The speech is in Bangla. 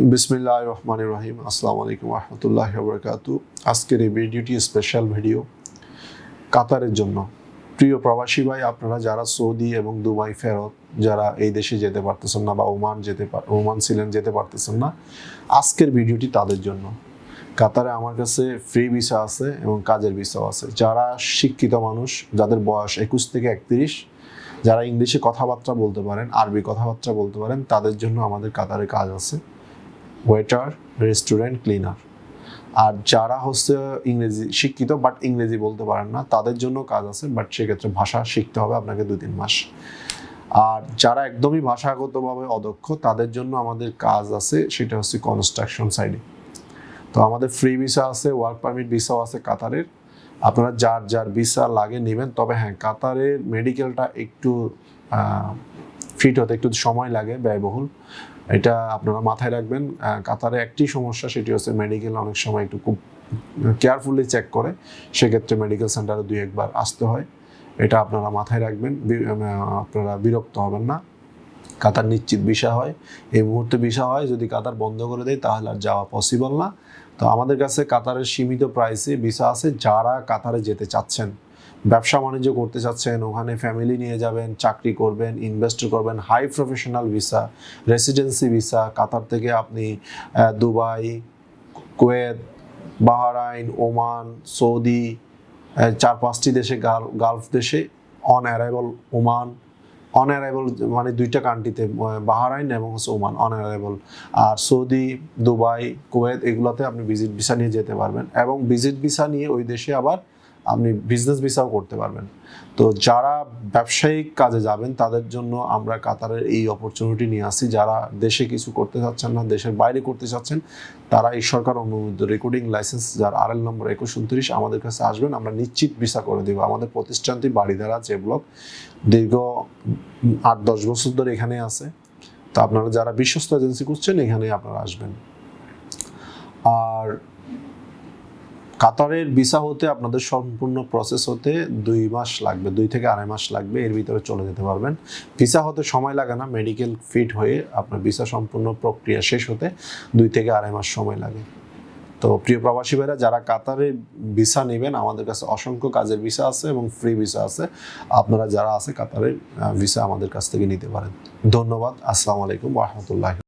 বিসমিল্লাহির রহমানির রহিম। আসসালামু আলাইকুম ওয়া রাহমাতুল্লাহি ওয়া বারাকাতুহু। আজকের এই ভিডিওটি স্পেশাল ভিডিও কাতারের জন্য। প্রিয় প্রবাসী ভাই, আপনারা যারা সৌদি এবং দুবাই ফেরত যারা এই দেশে যেতে পারতেছেন না বা ওমান ছিলেন যেতে পারতেছেন না, আজকের ভিডিওটি তাদের জন্য। কাতারে আমার কাছে ফ্রি ভিসা আছে এবং কাজের ভিসাও আছে। যারা শিক্ষিত মানুষ, যাদের বয়স 21 থেকে 31, যারা ইংলিশে কথাবার্তা বলতে পারেন, আরবি কথাবার্তা বলতে পারেন, তাদের জন্য আমাদের কাতারে কাজ আছে। Waiter, restaurant cleaner. আর যারা হচ্ছে ইংরেজি শিক্ষিত বাট ইংরেজি বলতে পারেন না, তাদের জন্য কাজ আছে, বাট সেক্ষেত্রে ভাষা শিখতে হবে আপনাকে 2-3 মাস। আর যারা একদমই ভাষাগতভাবে অদক্ষ, তাদের জন্য আমাদের কাজ আছে, সেটা হচ্ছে কনস্ট্রাকশন সাইডে। তো আমাদের ফ্রি ভিসা আছে, ওয়ার্ক পারমিট ভিসাও আছে কাতারের। আপনারা যার যার ভিসা লাগে নেবেন। তবে হ্যাঁ, কাতারের মেডিকেলটা একটু ফিট হতে একটু সময় লাগে, ব্যয়বহুল। এটা আপনারা মাথায় রাখবেন। কাতারে একটি সমস্যা, সেটি হচ্ছে মেডিকেল অনেক সময় একটু খুব কেয়ারফুলি চেক করে, সেক্ষেত্রে মেডিকেল সেন্টারে 2-1 বার আসতে হয়। এটা আপনারা মাথায় রাখবেন, আপনারা বিরক্ত হবেন না। কাতার নিশ্চিত ভিসা হয়, এই মুহূর্তে ভিসা হয়। যদি কাতার বন্ধ করে দেয় তাহলে আর যাওয়া পসিবল না। তো আমাদের কাছে কাতারের সীমিত প্রাইসে ভিসা আছে। যারা কাতারে যেতে চাচ্ছেন, ব্যবসা বাণিজ্য করতে চাচ্ছেন, ওখানে ফ্যামিলি নিয়ে যাবেন, চাকরি করবেন, ইনভেস্ট করবেন, high professional visa, residency visa, Qatar থেকে আপনি Dubai, Kuwait, Bahrain, Oman, Saudi, 4-5টি দেশে, গালফ দেশে on arrival, Oman on arrival, মানে 2টা কান্ট্রিতে, বাহরাইন এবং হচ্ছে ওমান অন অ্যারাইভাল। আর সৌদি, দুবাই, কুয়েত এগুলোতে আপনি ভিজিট ভিসা নিয়ে যেতে পারবেন, এবং ভিজিট ভিসা নিয়ে ওই দেশে আবার আপনি বিজনেস ভিসাও করতে পারবেন। তো যারা ব্যবসায়িক কাজে যাবেন তাদের জন্য আমরা কাতারের এই অপরচুনিটি নিয়ে আসি। যারা দেশে কিছু করতে চাচ্ছেন না, দেশের বাইরে করতে চাচ্ছেন, তারা এই সরকার অনুমোদিত রেকর্ডিং লাইসেন্স, যার RL নম্বর 2129, আমাদের কাছে আসবেন, আমরা নিশ্চিত ভিসা করে দেব। আমাদের প্রতিষ্ঠানটি বাড়িধারা জে ব্লক, দীর্ঘ 8-10 বছর ধরে এখানে আছে। তো আপনারা যারা বিশ্বস্ত এজেন্সি খুঁজছেন, এখানে আপনারা আসবেন। আর কাতারের ভিসা হতে আপনাদের সম্পূর্ণ প্রসেস হতে 2 মাস লাগবে, 2 থেকে 2.5 মাস লাগবে, এর ভিতরে চলে যেতে পারবেন। ভিসা হতে সময় লাগে না, মেডিকেল ফিট হয়ে আপনার ভিসা সম্পূর্ণ প্রক্রিয়া শেষ হতে 2 থেকে 2.5 মাস সময় লাগে। তো প্রিয় প্রবাসী ভাইরা, যারা কাতারে ভিসা নেবেন, আমাদের কাছে অসংখ্য কাজের ভিসা আছে এবং ফ্রি ভিসা আছে। আপনারা যারা আছে কাতারের ভিসা আমাদের কাছ থেকে নিতে পারেন। ধন্যবাদ। আসসালামু আলাইকুম ওয়া রাহমাতুল্লাহি।